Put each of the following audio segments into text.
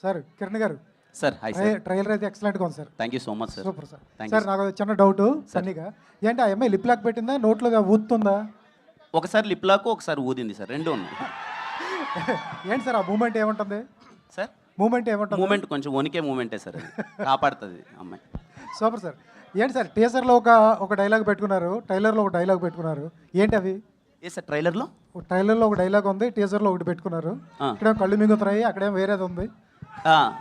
Sir Kiran గారు sir hi sir. Trailer అయితే ఎక్సలెంట్గా ఉంది sir. Thank you so much sir. Super sir. Thank sir నాకు చిన్న డౌట్ సన్నీగా ఏంటి ఆ అమ్మాయి లిప్ లాక్ పెట్టిందా నోట్లో ఊతుందా? ఒకసారి లిప్ లాక్ ఒకసారి ఊదింది సార్, రెండు ఉన్నాయి ఏంటి సార్ ఆ మూమెంట్ ఏముంటుంది సార్? మూమెంట్ ఏముంటుంది? మూమెంట్ కొంచెం వణికే మూమెంటే సార్, అది కాపాడుతుంది అమ్మాయి. Super sir. ఏంటి సార్ టీజర్లో ఒక డైలాగ్ పెట్టుకున్నారు, ట్రైలర్లో ఒక డైలాగ్ పెట్టుకున్నారు, ఏంటి అవి? ఏ సార్ ట్రైలర్లో? ట్రైలర్లో ఒక డైలాగ్ ఉంది, టీజర్లో ఒకటి పెట్టుకున్నారు. ఇక్కడ కళ్ళు మింగుతున్నాయి, అక్కడేం వేరేది ఉంది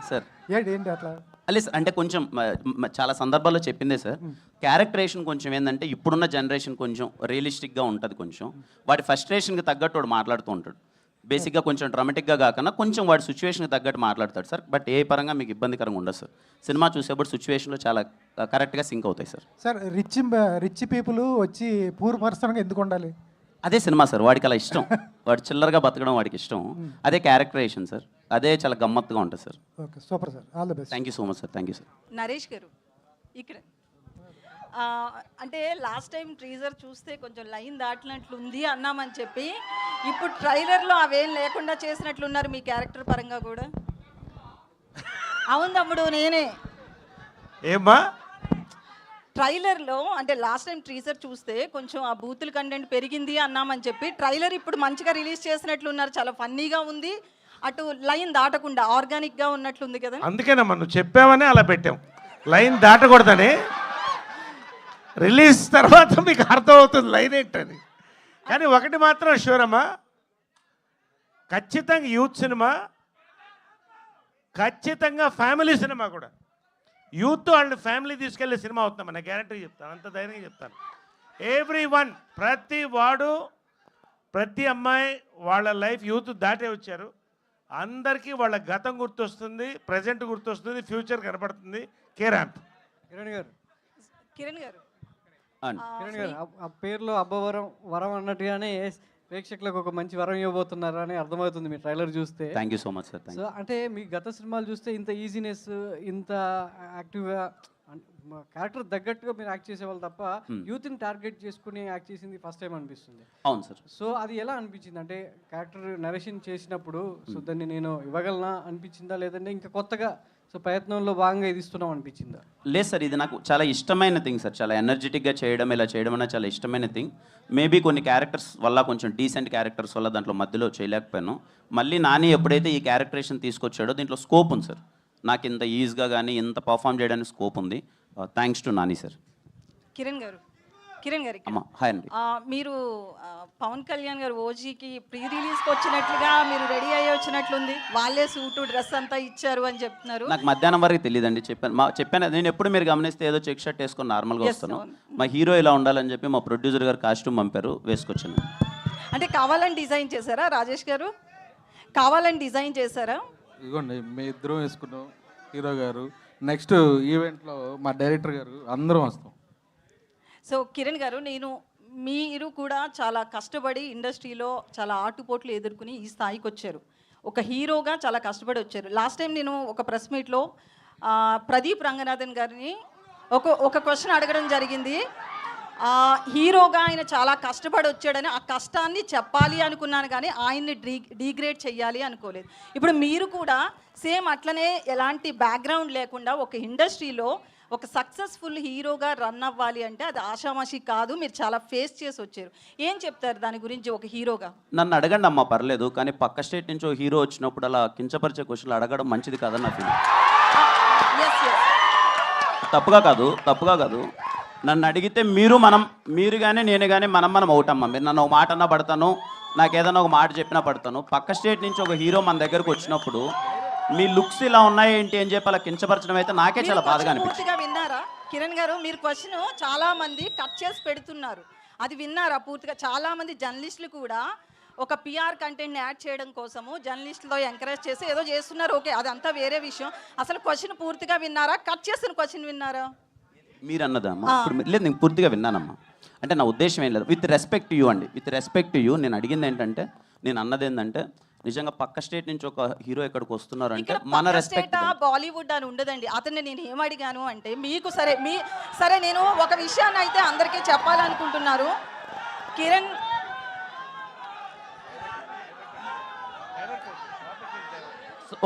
సార్. ఏంటి ఏంటి అట్లా? అలే సార్, అంటే కొంచెం చాలా సందర్భాల్లో చెప్పిందే సార్, క్యారెక్టరేషన్ కొంచెం ఏంటంటే ఇప్పుడున్న జనరేషన్ కొంచెం రియలిస్టిక్గా ఉంటుంది, కొంచెం వాడి ఫస్ట్రేషన్కి తగ్గట్టు వాడు మాట్లాడుతూ ఉంటాడు. బేసిక్గా కొంచెం డ్రామాటిక్గా కాకుండా కొంచెం వాడి సిచ్యువేషన్కి తగ్గట్టు మాట్లాడతాడు సార్. బట్ ఏ పరంగా మీకు ఇబ్బందికరంగా ఉండదు సార్. సినిమా చూసేప్పుడు సిచ్యువేషన్లో చాలా కరెక్ట్గా సింక్ అవుతాయి సార్. సార్ రిచ్ పీపుల్ వచ్చి పూర్ పర్సన్గా ఎందుకు ఉండాలి? అదే సినిమా సార్, వాడికి అలా ఇష్టం, వాడు చిల్లరగా బతకడం వాడికి ఇష్టం, అదే క్యారెక్టరేషన్ సార్, అదే చాలా గమ్మత్తుగా ఉంటుంది sir. Okay super sir, all the best. Thank you so much sir. Thank you sir. Naresh గారు ఇక్కడ అంటే లాస్ట్ టైం ట్రీజర్ చూస్తే కొంచెం లైన్ దాటినట్లుంది అన్నామని చెప్పి ఇప్పుడు ట్రైలర్లో అవేం లేకుండా చేసినట్లున్నారు మీ క్యారెక్టర్ పరంగా కూడా. అవును తమ్ముడు, నేనే ఏమ్మా ట్రైలర్లో అంటే లాస్ట్ టైం ట్రీజర్ చూస్తే కొంచెం ఆ బూతుల కంటెంట్ పెరిగింది అన్నామని చెప్పి ట్రైలర్ ఇప్పుడు మంచిగా రిలీజ్ చేసినట్లున్నారు, చాలా ఫన్నీగా ఉంది, అటు లైన్ దాటకుండా ఆర్గానిక్గా ఉన్నట్లుంది కదా. అందుకేనమ్మా నువ్వు చెప్పావని అలా పెట్టాం, లైన్ దాటకూడదని. రిలీజ్ తర్వాత మీకు అర్థమవుతుంది లైన్ ఏంటని. కానీ ఒకటి మాత్రం షూర్ అమ్మా, ఖచ్చితంగా యూత్ సినిమా, ఖచ్చితంగా ఫ్యామిలీ సినిమా కూడా. యూత్ అండ్ ఫ్యామిలీ తీసుకెళ్లే సినిమా అవుతుందమ్మా, నేను గ్యారంటీ చెప్తాను, అంత ధైర్యంగా చెప్తాను. ఎవ్రీ వన్, ప్రతి వాడు, ప్రతి అమ్మాయి వాళ్ళ లైఫ్ యూత్ దాటే వచ్చారు, అందరికీ వాళ్ళ గతం గుర్తొస్తుంది, ప్రజెంట్ గుర్తొస్తుంది, ఫ్యూచర్ కనపడుతుంది. కిరణ్ గారు కిరణ్ గారు కిరణ్ గారు ఆ పేరులో అబ్బవరం వరం అన్నట్టుగానే ప్రేక్షకులకు ఒక మంచి వరం ఇవ్వబోతున్నారు అని అర్థమవుతుంది మీ ట్రైలర్ చూస్తే. Thank you so much sir. So అంటే మీ గత సినిమాలు చూస్తే ఇంత ఈజీనెస్, ఇంత యాక్టివ్గా క్యారెక్టర్ తగ్గట్టుగా మీరు యాక్ట్ చేసేవాళ్ళు తప్ప యూత్ని టార్గెట్ చేసుకుని యాక్ట్ చేసింది ఫస్ట్ టైం అనిపిస్తుంది. అవును సార్. సో అది ఎలా అనిపించింది? అంటే క్యారెక్టర్ నరేషన్ చేసినప్పుడు సో దాన్ని నేను ఇవ్వగలనా అనిపించిందా, లేదంటే ఇంకా కొత్తగా సో ప్రయత్నంలో భాగంగా ఇది ఇస్తున్నాం అనిపించిందా? లేదు సార్, ఇది నాకు చాలా ఇష్టమైన థింగ్ సార్, చాలా ఎనర్జెటిక్గా చేయడం, ఇలా చేయడం అనేది చాలా ఇష్టమైన థింగ్. మేబీ కొన్ని క్యారెక్టర్స్ వల్ల, కొంచెం డీసెంట్ క్యారెక్టర్స్ వల్ల దాంట్లో మధ్యలో చేయలేకపోయాను. మళ్ళీ నాని ఎప్పుడైతే ఈ క్యారెక్టరేషన్ తీసుకొచ్చాడో దీంట్లో స్కోప్ ఉంది సార్, నాకు ఇంత ఈజీగా కానీ ఇంత పర్ఫామ్ చేయడానికి స్కోప్ ఉంది. Thanks to Nani sir. Kiran గారు అమ్మా హాయ్ అండి. మీరు పవన్ కళ్యాణ్ గారు ఓజీకి ప్రీ రిలీజ్కి వచ్చినట్లుగా మీరు రెడీ అయ్యి వచ్చినట్లుంది, వాళ్ళే సూటు డ్రెస్ అంతా ఇచ్చారు అని చెప్తున్నారు. నాకు మధ్యాహ్నం వరకు తెలియదండి, చెప్పాను నేను ఎప్పుడు మీరు గమనిస్తే ఏదో చెక్ షర్ట్ వేసుకొని నార్మల్గా వస్తాను, మా హీరో ఇలా ఉండాలని చెప్పి మా ప్రొడ్యూసర్ గారు కాస్ట్యూమ్ పంపారు, వేసుకొచ్చాను. అంటే కావాలని డిజైన్ చేశారా రాజేష్ గారు? కావాలని డిజైన్ చేశారా? ఇదిగోండి మీ ఇద్దరం వేసుకున్నాం, హీరో గారు, నెక్స్ట్ ఈవెంట్లో మా డైరెక్టర్ గారు, అందరం వస్తాం. సో కిరణ్ గారు, మీరు కూడా చాలా కష్టపడి ఇండస్ట్రీలో చాలా ఆటుపోట్లు ఎదుర్కొని ఈ స్థాయికి వచ్చారు, ఒక హీరోగా చాలా కష్టపడి వచ్చారు. లాస్ట్ టైం నేను ఒక ప్రెస్ మీట్లో ప్రదీప్ రంగనాథన్ గారిని ఒక క్వశ్చన్ అడగడం జరిగింది. హీరోగా ఆయన చాలా కష్టపడి వచ్చాడని, ఆ కష్టాన్ని చెప్పాలి అనుకున్నాను కానీ ఆయన్ని డీగ్రేడ్ చేయాలి అనుకోలేదు. ఇప్పుడు మీరు కూడా సేమ్ అట్లనే ఎలాంటి బ్యాక్గ్రౌండ్ లేకుండా ఒక ఇండస్ట్రీలో ఒక సక్సెస్ఫుల్ హీరోగా రన్ అవ్వాలి అంటే అది ఆషామాషి కాదు, మీరు చాలా ఫేస్ చేసి వచ్చారు. ఏం చెప్తారు దాని గురించి ఒక హీరోగా? నన్ను అడగండి అమ్మా, పర్లేదు, కానీ పక్క స్టేట్ నుంచి ఒక హీరో వచ్చినప్పుడు అలా కించపరిచే క్వశ్చన్లు అడగడం మంచిది కాదని నా ఫీలింగ్. తప్పుగా కాదు. నన్ను అడిగితే మీరు కానీ నేను కానీ మనం అవుటమ్మా. మీరు నన్ను ఒక మాట అన్నా పడతాను, నాకు ఏదైనా ఒక మాట చెప్పినా పడతాను. పక్క స్టేట్ నుంచి ఒక హీరో మన దగ్గరకు వచ్చినప్పుడు మీ లుక్స్ ఇలా ఉన్నాయి ఏంటి అని చెప్పి అలా కించపరచడం అయితే నాకే చాలా బాధగా అనిపించింది. విన్నారా కిరణ్ గారు? మీరు క్వశ్చన్ చాలా మంది కట్ చేసి పెడుతున్నారు, అది విన్నారా పూర్తిగా? చాలా మంది జర్నలిస్టులు కూడా ఒక పిఆర్ కంటెంట్ని యాడ్ చేయడం కోసము జర్నలిస్టులతో ఎంకరేజ్ చేసి ఏదో చేస్తున్నారు. ఓకే, అదంతా వేరే విషయం. అసలు క్వశ్చన్ పూర్తిగా విన్నారా? కట్ చేసిన క్వశ్చన్ విన్నారా? మీరు అన్నదమ్మా ఇప్పుడు లేదు, నేను పూర్తిగా విన్నానమ్మా. అంటే నా ఉద్దేశం ఏం లేదు, విత్ రెస్పెక్ట్ టు యూ అండి, విత్ రెస్పెక్ట్ టు యూ. నేను అడిగింది ఏంటంటే, నేను అన్నది ఏంటంటే, నిజంగా పక్క స్టేట్ నుంచి ఒక హీరో ఇక్కడికి వస్తున్నారు అంటే మన రెస్పెక్ట్. బాలీవుడ్ అని ఉండదండి. అతన్ని నేను ఏమడిగాను అంటే, మీకు సరే నేను ఒక విషయాన్ని అయితే అందరికీ చెప్పాలనుకుంటున్నారు. కిరణ్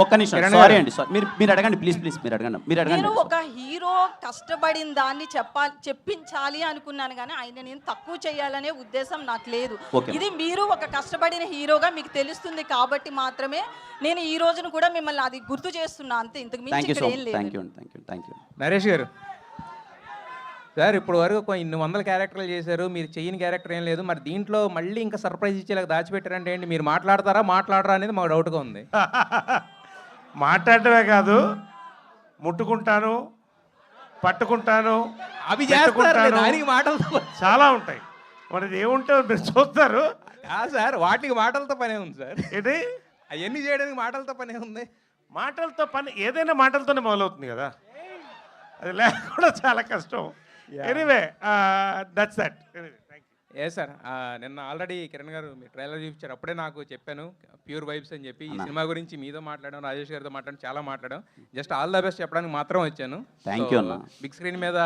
ఒక్క నిమిషం సారీ అండి సారీ మీరు అడగండి ప్లీజ్ మీరు అడగండి నేను ఒక హీరో కష్టపడిన దాన్ని చెప్పించాలి అనుకున్నాను కానీ ఆయన నేను తక్కువ చేయాలనే ఉద్దేశం నాకు లేదు. Okay. ఇది మీరు ఒక కష్టపడిన హీరోగా మీకు తెలుస్తుంది కాబట్టి మాత్రమే నేను ఈ రోజును కూడా మిమ్మల్ని అది గుర్తు చేస్తున్నా అంతే, ఇంతకు మించి థ్యాంక్ యూ ఇక్కడ సో ఏం మచ్ లేదు. థ్యాంక్ యూ నరేష్ గారు సార్ ఇప్పుడు వరకు ఇన్ని వందల క్యారెక్టర్లు చేశారు, మీరు చెయ్యని క్యారెక్టర్ ఏం లేదు, మరి దీంట్లో మళ్ళీ ఇంకా సర్ప్రైజ్ ఇచ్చేలాగా దాచిపెట్టారంటే ఏంటి? మీరు మాట్లాడరా అనేది మాకు డౌట్గా ఉంది. మాట్లాడటమే కాదు, ముట్టుకుంటాను, పట్టుకుంటాను, అవి చేస్తారు పెట్టుకుంటాను. దానికి మాటలతో చాలా ఉంటాయి. మరి ఇది ఏముంటావు మీరు చూస్తారు. సార్ వాటికి మాటలతో పనే ఉంది సార్. ఏంటి అవన్నీ చేయడానికి మాటలతో పనే ఉంది. మాటలతో పని ఏదైనా మాటలతోనే మొదలవుతుంది కదా, అది లేకుండా చాలా కష్టం. Anyway that's that. A sir నిన్న ఆల్రెడీ కిరణ్ గారు మీ ట్రైలర్ చూపించారు, అప్పుడే నాకు చెప్పాను ప్యూర్ వైబ్స్ అని చెప్పి. ఈ సినిమా గురించి మీతో మాట్లాడాం, రాజేష్ గారితో మాట్లాడాం, చాలా మాట్లాడాం. జస్ట్ ఆల్ ద బెస్ట్ చెప్పడానికి మాత్రం వచ్చాను. థ్యాంక్ యూ అన్న. బిగ్ స్క్రీన్ మీద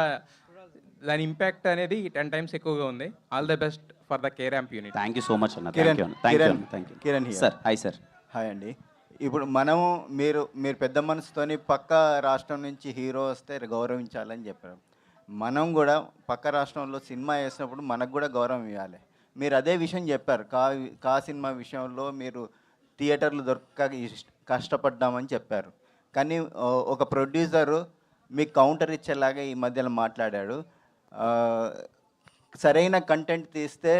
దాని ఇంపాక్ట్ అనేది 10 times ఎక్కువగా ఉంది. All the best for the కేరాంప్ unit. Thank you so much అన్న. Kiran, thank you Kiran here. Sir. Hi sir. Hi అండి. ఇప్పుడు మనము మీరు పెద్ద మనసుతోని పక్క రాష్ట్రం నుంచి హీరో వస్తే గౌరవించాలని చెప్పారు. మనం కూడా పక్క రాష్ట్రంలో సినిమా వేసినప్పుడు మనకు కూడా గౌరవం ఇవ్వాలి. మీరు అదే విషయం చెప్పారు. కా సినిమా విషయంలో మీరు థియేటర్లు దొరక్క కష్టపడ్డామని చెప్పారు. కానీ ఒక ప్రొడ్యూసరు మీకు కౌంటర్ ఇచ్చేలాగా ఈ మధ్యలో మాట్లాడాడు. సరైన కంటెంట్ తీస్తే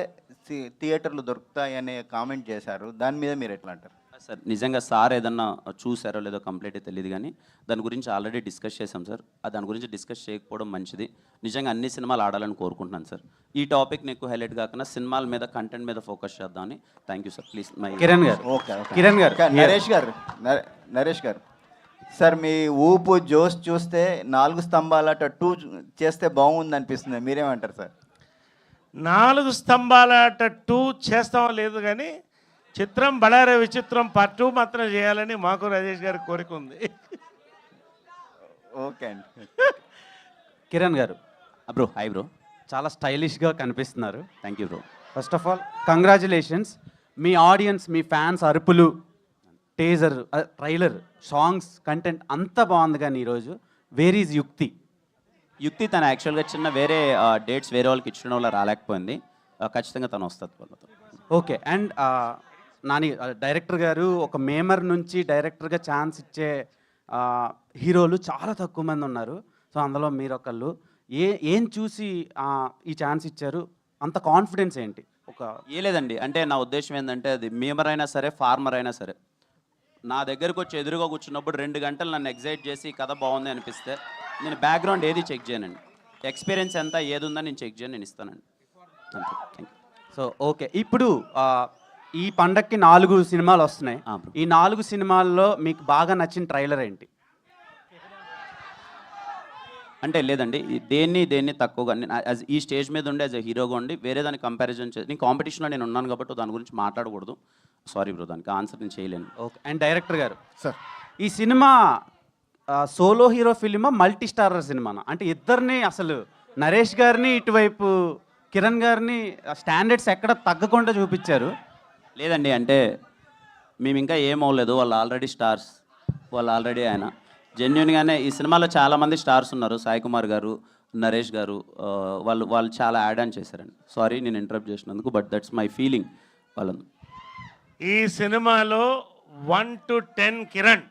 థియేటర్లు దొరుకుతాయి అనే కామెంట్ చేశారు. దాని మీద మీరు ఎట్లా అంటారు? సార్ నిజంగా సార్ ఏదన్నా చూసారో లేదో కంప్లీట్గా తెలియదు కానీ దాని గురించి ఆల్రెడీ డిస్కస్ చేశాం సార్. దాని గురించి డిస్కస్ చేయకపోవడం మంచిది. నిజంగా అన్ని సినిమాలు ఆడాలని కోరుకుంటున్నాను సార్. ఈ టాపిక్ నీకు హైలైట్ కాకుండా సినిమాల మీద కంటెంట్ మీద ఫోకస్ చేద్దామని. Thank you sir. Please my Kiran గారు. ఓకే కిరణ్ గారు. నరేష్ గారు సార్, మీ ఊపు జోష్ చూస్తే 4 స్తంభాల 2 చేస్తే బాగుంది అనిపిస్తుంది. మీరేమంటారు సార్? 4 స్తంభాల 2 చేస్తామో లేదు కానీ చిత్రం బడారే విచిత్రం పార్ట్ 2 మాత్రం చేయాలని మాకు రాజేష్ గారి కోరిక ఉంది. ఓకే అండి. కిరణ్ గారు బ్రో. Hi bro. చాలా స్టైలిష్గా కనిపిస్తున్నారు. Thank you bro. First of all congratulations. Me audience, me fans అరుపులు, టేజర్, ట్రైలర్, సాంగ్స్, కంటెంట్ అంతా బాగుంది. కానీ ఈరోజు వేర్ ఈజ్ యుక్తి తను యాక్చువల్గా చిన్న వేరే డేట్స్ వేరే వాళ్ళకి ఇచ్చడం వల్ల రాలేకపోయింది. ఖచ్చితంగా తను వస్తుంది వాళ్ళతో. ఓకే. అండ్ నాని డైరెక్టర్ గారు ఒక మేమర్ నుంచి డైరెక్టర్గా ఛాన్స్ ఇచ్చే హీరోలు చాలా తక్కువ మంది ఉన్నారు. సో అందులో మీరు ఒకళ్ళు. ఏం చూసి ఈ ఛాన్స్ ఇచ్చారు? అంత కాన్ఫిడెన్స్ ఏంటి? లేదండి, అంటే నా ఉద్దేశం ఏంటంటే అది మేమర్ అయినా సరే ఫార్మర్ అయినా సరే నా దగ్గరకు వచ్చి ఎదురుగా కూర్చున్నప్పుడు 2 గంటలు నన్ను ఎగ్జైట్ చేసి కథ బాగుంది అనిపిస్తే నేను బ్యాక్గ్రౌండ్ ఏది చెక్ చేయనండి. ఎక్స్పీరియన్స్ ఎంత ఏది ఉందని నేను చెక్ చేయను, నేను ఇస్తానండి. అంతే. Thank you. So okay. ఇప్పుడు ఈ పండక్కి 4 సినిమాలు వస్తున్నాయి. ఈ 4 సినిమాల్లో మీకు బాగా నచ్చిన ట్రైలర్ ఏంటి? అంటే లేదండి, దేన్ని తక్కువగా ఈ స్టేజ్ మీద ఉండి యాజ్ ఎ హీరోగా ఉండి వేరే దాన్ని కంపారిజన్ చేసి నేను కాంపిటీషన్లో నేను ఉన్నాను కాబట్టి దాని గురించి మాట్లాడకూడదు. సారీ బ్రో, దానికి ఆన్సర్ నేను చేయలేను. ఓకే. అండ్ డైరెక్టర్ గారు సార్, ఈ సినిమా సోలో హీరో ఫిలిమా మల్టీ స్టారర్ సినిమానా? అంటే ఇద్దరిని అసలు నరేష్ గారిని ఇటువైపు కిరణ్ గారిని స్టాండర్డ్స్ ఎక్కడ తగ్గకుండా చూపించారు. లేదండి, అంటే మేము ఇంకా ఏం అవ్వలేదు. వాళ్ళు ఆల్రెడీ స్టార్స్, వాళ్ళు ఆల్రెడీ ఆయన జెన్యున్గానే ఈ సినిమాలో చాలామంది స్టార్స్ ఉన్నారు. సాయి కుమార్ గారు, నరేష్ గారు, వాళ్ళు చాలా యాడ్ ఆన్ చేశారండి. సారీ నేను ఇంటరప్ట్ చేసినందుకు, బట్ దట్స్ మై ఫీలింగ్. వాళ్ళను ఈ సినిమాలో 1 to 10 కిరణ్,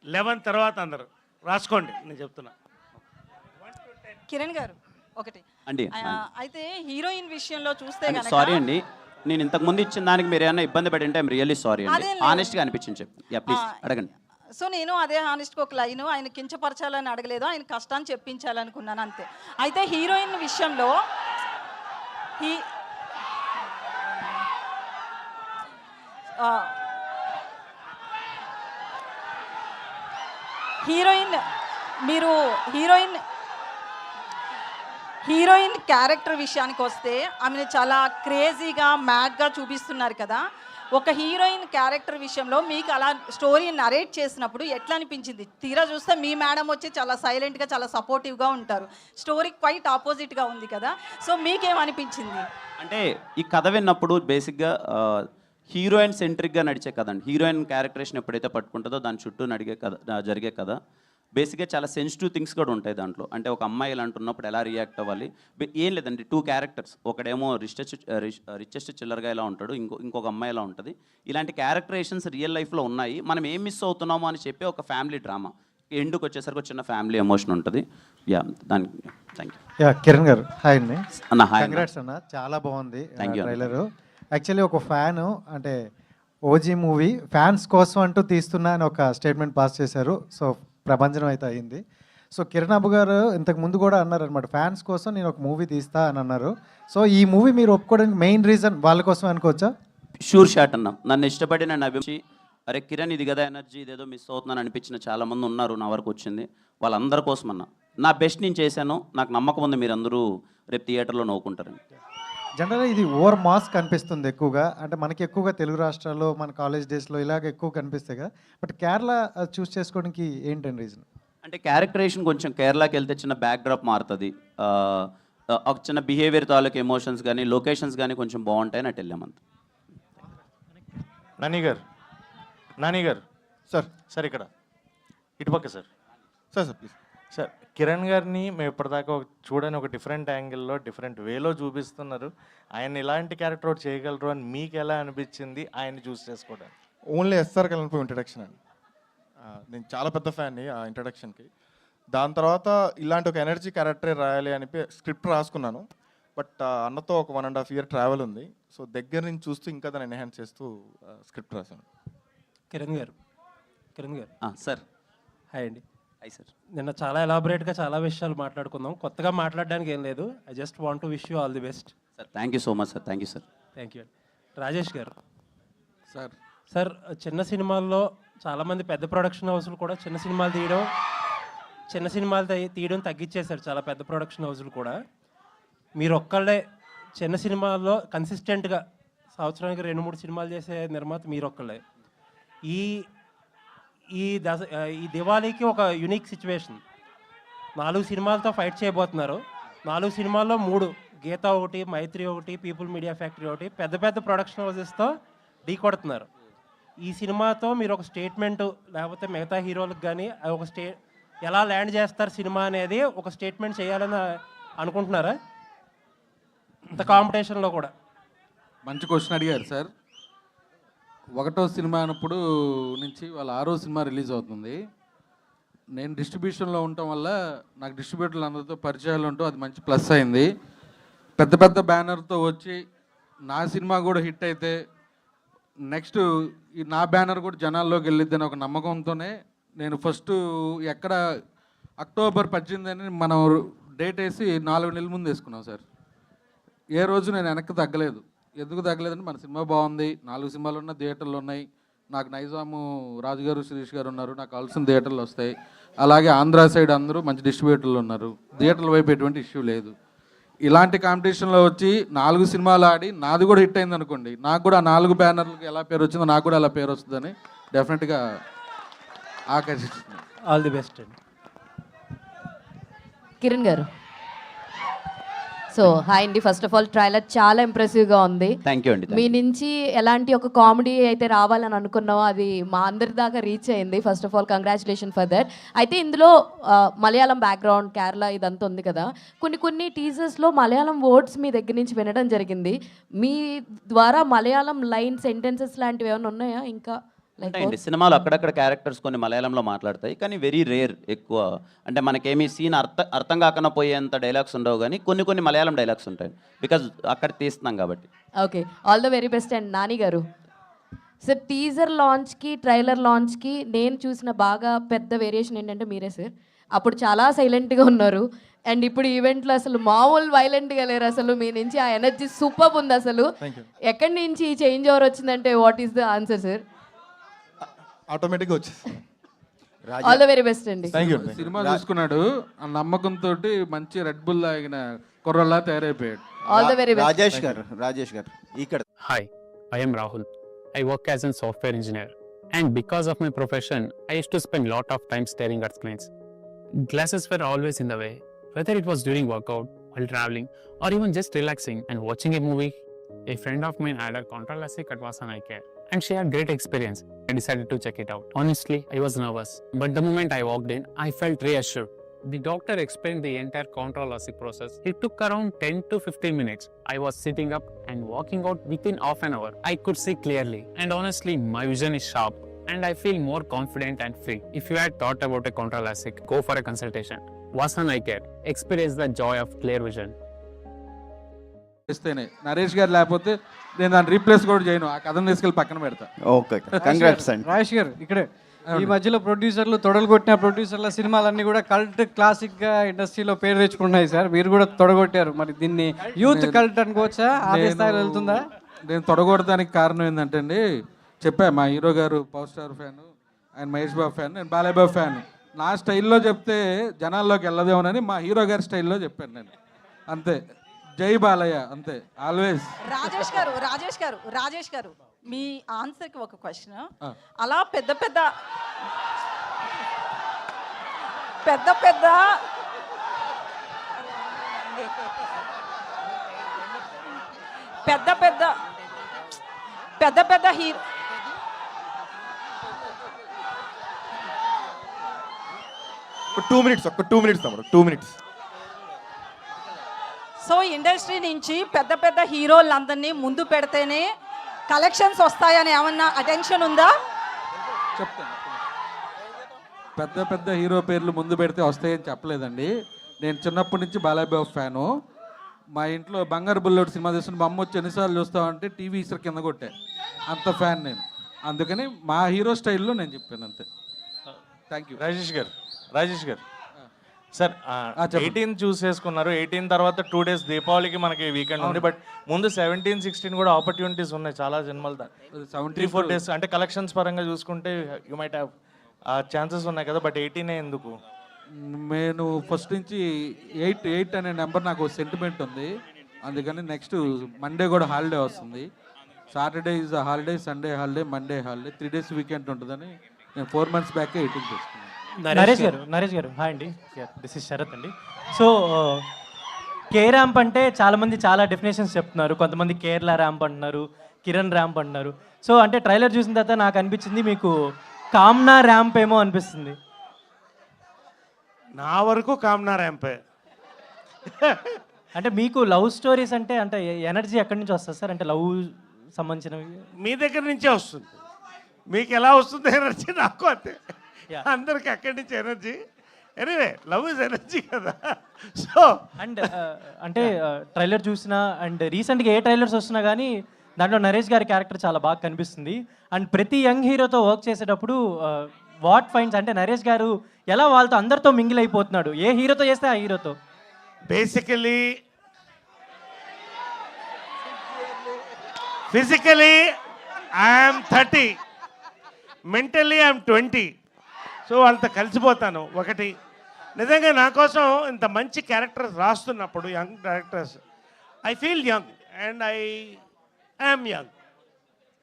11 తర్వాత అందరు రాసుకోండి, నేను చెప్తున్నా. కిరణ్ గారు ఒకటి అండి. అయితే హీరోయిన్ విషయంలో చూస్తే గనక సారీ అండి, నేను ఇంతకు ముందు ఇచ్చిన దానికి మీరు ఏమైనా ఇబ్బంది పడి ఉంటే ఐమ్ రియల్లీ సారీ అండి. ఆనెస్ట్గా అనిపించింది చెప్పండి. యా ప్లీజ్ అడగండి. సో నేను అదే హానెస్ట్గా ఒక లైన్, ఆయన కించపరచాలని అడగలేదు, ఆయన కష్టాన్ని చెప్పించాలనుకున్నాను అంతే. అయితే హీరోయిన్ విషయంలో హీరోయిన్ హీరోయిన్ క్యారెక్టర్ విషయానికి వస్తే ఆమెను చాలా క్రేజీగా మ్యాడ్గా చూపిస్తున్నారు కదా. ఒక హీరోయిన్ క్యారెక్టర్ విషయంలో మీకు అలా స్టోరీ నరేట్ చేసినప్పుడు ఎట్లా అనిపించింది? తీరా చూస్తే మీ మేడం వచ్చి చాలా సైలెంట్గా చాలా సపోర్టివ్గా ఉంటారు, స్టోరీ క్వైట్ ఆపోజిట్గా ఉంది కదా. సో మీకేమనిపించింది? అంటే ఈ కథ విన్నప్పుడు బేసిక్గా హీరోయిన్ సెంట్రిక్గా నడిచే కథ అండి. హీరోయిన్ క్యారెక్టరేషన్ ఎప్పుడైతే పట్టుకుంటుందో దాని చుట్టూ నడిగే కథ జరిగే కథ. బేసిక్గా చాలా సెన్సిటివ్ థింగ్స్ కూడా ఉంటాయి దాంట్లో. అంటే ఒక అమ్మాయి ఇలా అంటున్నప్పుడు ఎలా రియాక్ట్ అవ్వాలి, ఏం లేదండి. 2 క్యారెక్టర్స్, ఒకడేమో రిచెస్ట్ చిల్లర్గా ఇలా ఉంటాడు, ఇంకొక అమ్మాయి ఇలా ఉంటుంది. ఇలాంటి క్యారెక్టరేషన్స్ రియల్ లైఫ్లో ఉన్నాయి. మనం ఏం మిస్ అవుతున్నామో అని చెప్పి ఒక ఫ్యామిలీ డ్రామా. ఎండుకు వచ్చేసరికి ఒక చిన్న ఫ్యామిలీ ఎమోషన్ ఉంటుంది. యా, దానికి థ్యాంక్ యూ. కిరణ్ గారు హాయ్ అండి. అన్న హాయ్. కంగ్రాట్స్ అన్న, చాలా బాగుంది Thank you. ట్రైలరు. యాక్చువల్లీ ఒక ఫ్యాను అంటే ఓజీ మూవీ ఫ్యాన్స్ కోసం అంటూ తీస్తున్నా అని ఒక స్టేట్మెంట్ పాస్ చేశారు. సో ప్రభంజనం అయితే అయింది. సో కిరణ్ అబ్బు గారు ఇంతకు ముందు కూడా అన్నారు అనమాట, ఫ్యాన్స్ కోసం నేను ఒక మూవీ తీస్తా అని అన్నారు. సో ఈ మూవీ మీరు ఒప్పుకోవడానికి మెయిన్ రీజన్ వాళ్ళ కోసం అనుకోవచ్చా? షూర్ షాట్ అన్న. నన్ను ఇష్టపడి నన్ను అభిమానించి అరే కిరణ్ ఇది కదా ఎనర్జీ, ఇదేదో మిస్ అవుతున్నాను అనిపించిన చాలామంది ఉన్నారు. నా వరకు వచ్చింది వాళ్ళందరి కోసం అన్న. నా బెస్ట్ నేను చేశాను, నాకు నమ్మకం ఉంది మీరందరూ రేపు థియేటర్లో నవ్వుకుంటారని. జనరల్గా ఇది ఓవర్ మాస్ కనిపిస్తుంది ఎక్కువగా, అంటే మనకి ఎక్కువగా తెలుగు రాష్ట్రాల్లో మన కాలేజ్ డేస్లో ఇలాగ ఎక్కువ కనిపిస్తాయి కదా. బట్ కేరళ చూస్ చేసుకోవడానికి ఏంటండి రీజన్? అంటే క్యారెక్టరేషన్ కొంచెం కేరళకి వెళ్తే చిన్న బ్యాక్ డ్రాప్ మారుతుంది. ఒక చిన్న బిహేవియర్ తాలూకు ఎమోషన్స్ కానీ లొకేషన్స్ కానీ కొంచెం బాగుంటాయని అటు వెళ్ళామంత. నాని గారు సార్ సార్ ఇక్కడ ఇటుపక్క సార్ ప్లీజ్ సార్. కిరణ్ గారిని మేము ఇప్పటిదాకా చూడని ఒక డిఫరెంట్ యాంగిల్లో డిఫరెంట్ వేలో చూపిస్తున్నారు. ఆయన ఇలాంటి క్యారెక్టర్ ఒకటి చేయగలరు అని మీకు ఎలా అనిపించింది ఆయన్ని చూస్ చేసుకోవడానికి? ఓన్లీ ఎస్ఆర్ కళ్యాణ్ ఇంట్రడక్షన్ అండి. నేను చాలా పెద్ద ఫ్యాన్ని ఆ ఇంట్రడక్షన్కి. దాని తర్వాత ఇలాంటి ఒక ఎనర్జీ క్యారెక్టర్ రాయాలి అని స్క్రిప్ట్ రాసుకున్నాను. బట్ అన్నతో ఒక 1.5 year ట్రావెల్ ఉంది. సో దగ్గర నుంచి చూస్తూ ఇంకా దాన్ని ఎన్హాన్స్ చేస్తూ స్క్రిప్ట్ రాశాను. కిరణ్ గారు సార్ హాయ్ అండి. Hi sir. నిన్న చాలా ఎలాబొరేట్గా చాలా విషయాలు మాట్లాడుకుందాం. కొత్తగా మాట్లాడడానికి ఏం లేదు. I just want to wish you all the best. Sir thank you so much sir. Thank you sir. Thank you. Rajesh గారు సార్ చిన్న సినిమాల్లో చాలామంది పెద్ద ప్రొడక్షన్ హౌస్లు కూడా చిన్న సినిమాలు తీయడం తగ్గించేశారు, చాలా పెద్ద ప్రొడక్షన్ హౌస్లు కూడా. మీరు ఒక్కళ్ళే చిన్న సినిమాల్లో కన్సిస్టెంట్గా సంవత్సరానికి 2-3 సినిమాలు చేసే నిర్మాత మీరు ఒక్కళ్ళే. ఈ దివాళీకి ఒక యూనిక్ సిచ్యువేషన్. 4 సినిమాలతో ఫైట్ చేయబోతున్నారు. 4 సినిమాల్లో 3 గీత ఒకటి, మైత్రి ఒకటి, పీపుల్ మీడియా ఫ్యాక్టరీ ఒకటి, పెద్ద పెద్ద ప్రొడక్షన్ హౌసెస్తో ఢీ కొడుతున్నారు. ఈ సినిమాతో మీరు ఒక స్టేట్మెంటు లేకపోతే మిగతా హీరోలకు కానీ ఒక ఎలా ల్యాండ్ చేస్తారు సినిమా అనేది ఒక స్టేట్మెంట్ చేయాలని అనుకుంటున్నారా ఇంత కాంపిటీషన్లో కూడా? మంచి క్వశ్చన్ అడిగారు సార్. 1వ సినిమా అన్నప్పుడు నుంచి వాళ్ళ 6వ సినిమా రిలీజ్ అవుతుంది. నేను డిస్ట్రిబ్యూషన్లో ఉండటం వల్ల నాకు డిస్ట్రిబ్యూటర్లు అందరితో పరిచయాలు ఉండటం అది మంచి ప్లస్ అయింది. పెద్ద పెద్ద బ్యానర్తో వచ్చి నా సినిమా కూడా హిట్ అయితే నెక్స్ట్ నా బ్యానర్ కూడా జనాల్లోకి వెళ్ళిద్దని ఒక నమ్మకంతోనే నేను ఫస్ట్ ఎక్కడ అక్టోబర్ 18 అని మనం డేట్ వేసి 4 నెలల ముందు వేసుకున్నాం సార్. ఏ రోజు నేను వెనక్కి తగ్గలేదు. ఎందుకు తగ్గలేదంటే మన సినిమా బాగుంది, 4 సినిమాలు ఉన్న థియేటర్లు ఉన్నాయి, నాకు నైజాము రాజుగారు శిరీష్ గారు ఉన్నారు, నాకు కావాల్సిన థియేటర్లు వస్తాయి. అలాగే ఆంధ్ర సైడ్ అందరూ మంచి డిస్ట్రిబ్యూటర్లు ఉన్నారు, థియేటర్ల వైపు ఎటువంటి ఇష్యూ లేదు. ఇలాంటి కాంపిటీషన్లో వచ్చి 4 సినిమాలు ఆడి నాది కూడా హిట్ అయింది అనుకోండి, నాకు కూడా 4 బ్యానర్లకు ఎలా పేరు వచ్చిందో నాకు కూడా అలా పేరు వస్తుందని డెఫినెట్గా ఆకర్షిస్తుంది. ఆల్ ది బెస్ట్ అండి. కిరణ్ గారు సో హాయ్ అండి. ఫస్ట్ ఆఫ్ ఆల్ ట్రైలర్ చాలా ఇంప్రెసివ్గా ఉంది. థ్యాంక్ యూ అండి. మీ నుంచి ఎలాంటి ఒక కామెడీ అయితే రావాలని అనుకున్నామో అది మా అందరి దాకా రీచ్ అయింది. First of all congratulation for that. అయితే ఇందులో మలయాళం బ్యాక్గ్రౌండ్ కేరళ ఇదంతా ఉంది కదా, కొన్ని టీజర్స్లో మలయాళం వర్డ్స్ మీ దగ్గర నుంచి వినడం జరిగింది. మీ ద్వారా మలయాళం లైన్ సెంటెన్సెస్ లాంటివి ఏమైనా ఉన్నాయా? ఇంకా ఉంటాయండి సినిమాలో అక్కడక్కడ క్యారెక్టర్స్ కొన్ని మలయాళంలో మాట్లాడతాయి, కానీ వెరీ రేర్. ఎక్కువ అంటే మనకేమీ సీన్ అర్థం కాకుండా పోయేంత డైలాగ్స్ ఉండవు, కానీ కొన్ని మలయాళం డైలాగ్స్ ఉంటాయి బికాజ్ అక్కడ తీస్తున్నాం కాబట్టి. Okay, all the very best. And Nani గారు సార్, టీజర్ లాంచ్కి ట్రైలర్ లాంచ్కి నేను చూసిన బాగా పెద్ద వేరియేషన్ ఏంటంటే మీరే సార్. అప్పుడు చాలా సైలెంట్గా ఉన్నారు అండ్ ఇప్పుడు ఈవెంట్లో అసలు మామూలు వైలెంట్గా లేరు. అసలు మీ నుంచి ఆ ఎనర్జీ సూపర్ ఉంది. అసలు ఎక్కడి నుంచి ఈ చేంజ్ ఓవర్ వచ్చిందంటే what is the answer sir? ఆటోమేటిక్గా వచ్చేసి ఆల్ ద వెరీ బెస్ట్ అండి. Thank you. సినిమా చూసుకున్నాడు, ఆ నమ్మకంతో మంచి రెడ్ బుల్ తాగిన కుర్రలా తయారైపోయాడు. All the very best. Rajesh గారు ఇక్కడ. Hi, I am Rahul. I work as a software engineer, and because of my profession, I used to spend lot of time staring at screens. Glasses were always in the way, whether it was during workout, while traveling, or even just relaxing and watching a movie. A friend of mine had a contact LASIK at Vasan Eye Care, and she had great experience. I decided to check it out. Honestly, I was nervous, but the moment I walked in, I felt reassured. The doctor explained the entire control LASIK process. It took around 10 to 15 minutes. I was sitting up and walking out within half an hour. I could see clearly, and honestly, my vision is sharp, and I feel more confident and free. If you had thought about a control LASIK, go for a consultation. Vasan Eye Care. Experience the joy of clear vision. ఇస్తేనే నరేష్ గారు లేకపోతే నేను దాన్ని replace కూడా చేయను, ఆ కథను తీసుకెళ్ళి పక్కన పెడతా. ఓకే, కంగ్రాట్స్ అండి. రాజేష్ గారు ఇక్కడే. ఈ మధ్యలో ప్రొడ్యూసర్లు తొడలు కొట్టిన ప్రొడ్యూసర్ల సినిమాలన్నీ కూడా కల్ట్ క్లాసిక్గా ఇండస్ట్రీలో పేరు తెచ్చుకుంటున్నాయి సార్. మీరు కూడా తొడగొట్టారు, మరి దీన్ని యూత్ కల్ట్ అనుకోవచ్చా? అదే స్థాయిలో వెళ్తుందా? నేను తొడగొడటానికి కారణం ఏంటంటే అండి, చెప్పా మా హీరో గారు పవర్ స్టార్ ఫ్యాన్, ఆయన మహేష్ బాబు ఫ్యాన్, నేను బాలయ్య బాబు ఫ్యాన్. నా స్టైల్లో చెప్తే జనాల్లోకి వెళ్ళదేమోనని మా హీరో గారి స్టైల్లో చెప్పాను నేను, అంతే. జై బాలయ్య, అంతే, ఆల్వేస్. రాజేష్ గారు మీ ఆన్సర్కి ఒక క్వశ్చన్. అలా పెద్ద పెద్ద హీరో ఒక 2 minutes తమ్ముడు, 2 minutes. సో ఇండస్ట్రీ నుంచి పెద్ద హీరోలందరినీ ముందు పెడితేనే కలెక్షన్స్ వస్తాయని ఏమన్నా అటెన్షన్ ఉందా? చెప్తాను. పెద్ద హీరో పేర్లు ముందు పెడితే వస్తాయని చెప్పలేదండి. నేను చిన్నప్పటి నుంచి బాలయ్య బాబు ఫ్యాను. మా ఇంట్లో బంగారు బుల్లెట్ సినిమా చూస్తున్న మా అమ్మ వచ్చి ఎన్నిసార్లు చూస్తామంటే టీవీ ఇసురు కింద కొట్టే, అంత ఫ్యాన్ నేను. అందుకని మా హీరో స్టైల్లో నేను చెప్పాను, అంతే. Thank you. రాజేష్ గారు సార్, 18 చూసేసుకున్నారు. 18 తర్వాత 2 days దీపావళికి మనకి వీకెండ్ ఉంది. బట్ ముందు 17, 16 కూడా ఆపర్చునిటీస్ ఉన్నాయి చాలా సినిమాలు. 3-4 days అంటే కలెక్షన్స్ పరంగా చూసుకుంటే యూ మైట్ హ్యావ్ ఛాన్సెస్ ఉన్నాయి కదా, బట్ 18 ఎందుకు? నేను ఫస్ట్ నుంచి 8 అనే నెంబర్ నాకు సెంటిమెంట్ ఉంది. అందుకని నెక్స్ట్ మండే కూడా హాలిడే వస్తుంది. Saturday is holiday, Sunday holiday, Monday holiday, 3 days weekend ఉంటుందని నేను 4 months బ్యాకే 18 చేసుకున్నాను. నరేష్ గారు హాయ్ అండి, దిస్ ఇస్ శరత్ అండి. సో కే ర్యాంప్ అంటే చాలామంది చాలా డెఫినేషన్స్ చెప్తున్నారు. కొంతమంది కేరళ ర్యాంప్ అంటున్నారు, కిరణ్ ర్యాంప్ అంటున్నారు. సో అంటే ట్రైలర్ చూసిన తర్వాత నాకు అనిపించింది మీకు కామ్నా ర్యాంప్ ఏమో అనిపిస్తుంది. నా వరకు కామ్నా ర్యాంపే. అంటే మీకు లవ్ స్టోరీస్ అంటే ఎనర్జీ ఎక్కడి నుంచి వస్తుంది సార్? అంటే లవ్ సంబంధించినవి మీ దగ్గర నుంచే వస్తుంది. మీకు ఎలా వస్తుంది ఎనర్జీ, నాకు అంతే. అందరికి అక్కడి నుంచి energy. Anyway, love is energy కదా. సో అండ్ అంటే ట్రైలర్ చూసినా అండ్ రీసెంట్గా ఏ ట్రైలర్స్ వస్తున్నా కానీ దాంట్లో నరేష్ గారి క్యారెక్టర్ చాలా బాగా కనిపిస్తుంది. అండ్ ప్రతి యంగ్ హీరోతో వర్క్ చేసేటప్పుడు వాట్ ఫైండ్స్ అంటే నరేష్ గారు ఎలా వాళ్ళతో అందరితో మింగిల్ అయిపోతున్నాడు, ఏ హీరోతో చేస్తే ఆ హీరోతో. Basically physically I'm 30, mentally I'm 20. So వాళ్ళతో కలిసిపోతాను. ఒకటి నిజంగా నా కోసం ఇంత మంచి క్యారెక్టర్స్ రాస్తున్నప్పుడు, young directors, I feel young and I am young.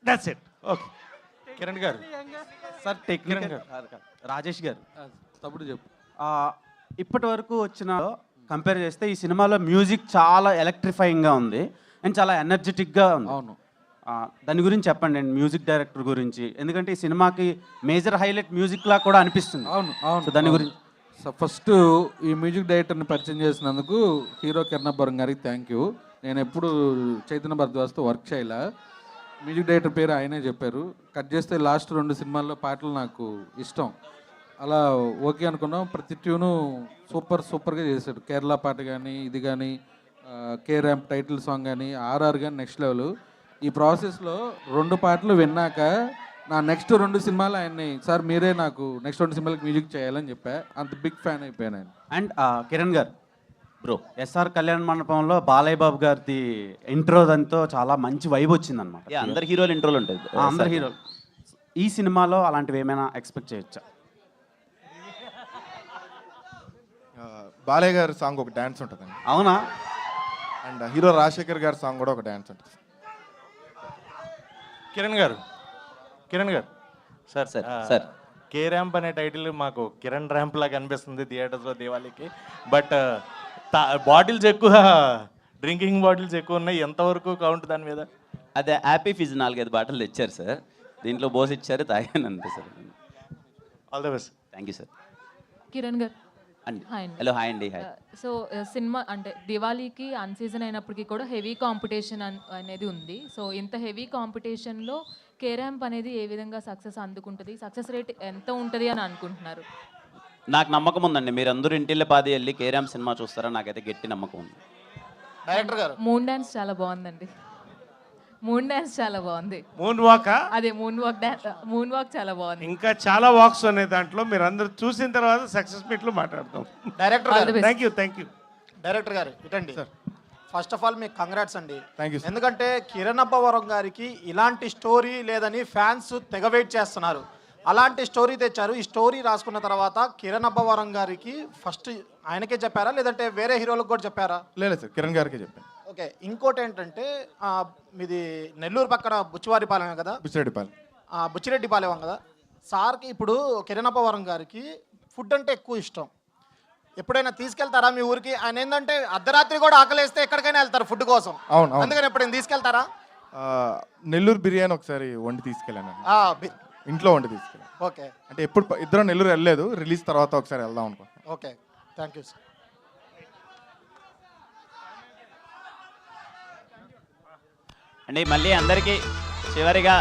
That's it. Okay. Kiran గారు సార్, రాజేష్ గారు తప్పుడు చెప్పు. ఇప్పటి వరకు వచ్చిన కంపేర్ చేస్తే ఈ సినిమాలో మ్యూజిక్ చాలా ఎలక్ట్రిఫైయింగ్గా ఉంది అండ్ చాలా ఎనర్జెటిక్గా ఉంది. అవును, దాని గురించి చెప్పండి అండి, మ్యూజిక్ డైరెక్టర్ గురించి. ఎందుకంటే ఈ సినిమాకి మేజర్ హైలైట్ మ్యూజిక్లా కూడా అనిపిస్తుంది. అవును, దాని గురించి. ఫస్ట్ ఈ మ్యూజిక్ డైరెక్టర్ని పరిచయం చేసినందుకు హీరో కిరణ్ గారికి థ్యాంక్ యూ. నేను ఎప్పుడు చైతన్య భరద్వాజ్తో వర్క్ చేయలే. మ్యూజిక్ డైరెక్టర్ పేరు ఆయనే చెప్పారు. కట్ చేస్తే లాస్ట్ 2 సినిమాల్లో పాటలు నాకు ఇష్టం. అలా ఓకే అనుకున్నాం. ప్రతి ట్యూను సూపర్గా చేశాడు. కేరళ పాట కానీ, ఇది కానీ, కే ర్యాంప్ టైటిల్ సాంగ్ కానీ, ఆర్ఆర్ కానీ నెక్స్ట్ లెవెల్. ఈ ప్రాసెస్లో 2 పాటలు విన్నాక నా నెక్స్ట్ 2 సినిమాలు ఆయన్ని, సార్ మీరే నాకు నెక్స్ట్ 2 సినిమాలకు మ్యూజిక్ చేయాలని చెప్పా. అంత బిగ్ ఫ్యాన్ అయిపోయాను ఆయన. అండ్ కిరణ్ గారు బ్రో, ఎస్ఆర్ కళ్యాణ మండపంలో బాలయ్య బాబు గారిది ఇంట్రో దాంతో చాలా మంచి వైబ్ వచ్చింది అనమాట. అందరు హీరోలు ఇంట్రోలు ఉంటుంది. అందరు హీరోలు. ఈ సినిమాలో అలాంటివి ఏమైనా ఎక్స్పెక్ట్ చేయొచ్చా? బాలయ్య గారి సాంగ్ ఒక డ్యాన్స్ ఉంటుందండి. అవునా? అండ్ హీరో రాజశేఖర్ గారి సాంగ్ కూడా ఒక డ్యాన్స్ ఉంటుంది. కిరణ్ గారు సార్ సార్. కే ర్యాంప్ అనే టైటిల్ మాకు కిరణ్ ర్యాంప్ లాగా అనిపిస్తుంది థియేటర్స్లో దివాళీకి. బట్ బాటిల్స్ ఎక్కువ, డ్రింకింగ్ బాటిల్స్ ఎక్కువ ఉన్నాయి. ఎంతవరకు కౌంట్ దాని మీద? అదే హ్యాపీ ఫిజ్ 4-5 బాటిల్ తెచ్చారు సార్, దీంట్లో బోస్ ఇచ్చారు, తాగాను అంతే sir. All the best. Thank you sir. Kiran గారు అండి హాయ్ అండి. హలో, హాయ్ అండి. హాయ్. సో సినిమా అంటే దివాళీకి అన్ సీజన్ అయినప్పటికీ కూడా హెవీ కాంపిటీషన్ అనేది ఉంది. సో ఇంత హెవీ కాంపిటీషన్లో కే ర్యాంప్ అనేది ఏ విధంగా సక్సెస్ అందుకుంటుంది, సక్సెస్ రేట్ ఎంత ఉంటుంది అని అనుకుంటున్నారు? నాకు నమ్మకం ఉందండి, మీరు అందరూ ఇంటిల్లే పాది వెళ్ళి కేరామ్ సినిమా చూస్తారా, నాకైతే గట్టి నమ్మకం ఉంది. డైరెక్టర్ గారు మూన్ డాన్స్ చాలా బాగుందండి. మూన్ డాన్స్ చాలా బాగుంది. మూన్ వాకా? అదే మూన్ వాక్ చాలా బాగుంది. ఇంకా చాలా వాక్స్ ఉన్నాయి దాంట్లో, మీరు అందరు చూసిన తర్వాత సక్సెస్ మీట్లో మాట్లాడతాం. డైరెక్టర్ గారు థ్యాంక్ యూ. డైరెక్టర్ గారు ఇటండి. ఫస్ట్ ఆఫ్ ఆల్ మీకు కంగ్రాట్స్ అండి. Thank you. ఎందుకంటే కిరణ్ అబ్బవరం గారికి ఇలాంటి స్టోరీ లేదని ఫ్యాన్స్ తెగ వెయిట్ చేస్తున్నారు. అలాంటి స్టోరీ తెచ్చారు. ఈ స్టోరీ రాసుకున్న తర్వాత కిరణ్ అబ్బవరం గారికి ఫస్ట్ ఆయనకే చెప్పారా లేదంటే వేరే హీరోలకు కూడా చెప్పారా? లేదు సార్, కిరణ్ గారికి చెప్పాను. ఓకే, ఇంకోటి ఏంటంటే మీది నెల్లూరు పక్కన బుచ్చివారిపాలెం కదా? బుచ్చిరెడ్డిపాలెం. బుచ్చిరెడ్డిపాలెం కదా సార్కి. ఇప్పుడు కిరణ్ అబ్బవరం గారికి ఫుడ్ అంటే ఎక్కువ ఇష్టం. ఎప్పుడైనా తీసుకెళ్తారా మీ ఊరికి? ఆయన ఏంటంటే అర్ధరాత్రి కూడా ఆకలేస్తే ఎక్కడికైనా వెళ్తారు ఫుడ్ కోసం. అవును. అందుకని ఎప్పుడైనా తీసుకెళ్తారా? నెల్లూరు బిర్యానీ ఒకసారి వండి తీసుకెళ్ళాను. ఇంట్లో వండి తీసుకెళ్ళాను. ఓకే. అంటే ఎప్పుడు ఇద్దరం నెల్లూరు వెళ్ళలేదు, రిలీజ్ తర్వాత ఒకసారి వెళ్దాం అనుకుంటున్నాను. Okay, thank you sir. అండి మళ్ళీ అందరికీ చివరిగా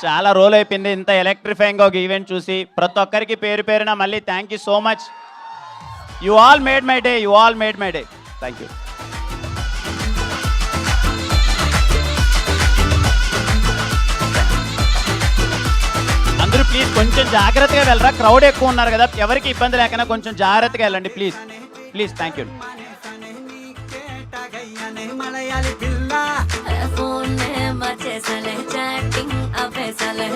చాలా రోల్ అయిపోయింది ఇంత ఎలక్ట్రిఫైయింగ్గా ఒక ఈవెంట్ చూసి. ప్రతి ఒక్కరికి పేరు పేరున మళ్ళీ thank you so much. You all made my day. Thank you. అందరూ ప్లీజ్ కొంచెం జాగ్రత్తగా వెళ్ళరా, క్రౌడ్ ఎక్కువ ఉన్నారు కదా, ఎవరికి ఇబ్బంది లేకుండా కొంచెం జాగ్రత్తగా వెళ్ళండి ప్లీజ్. Thank you. फोन में मचे चले चैटिंग अब चले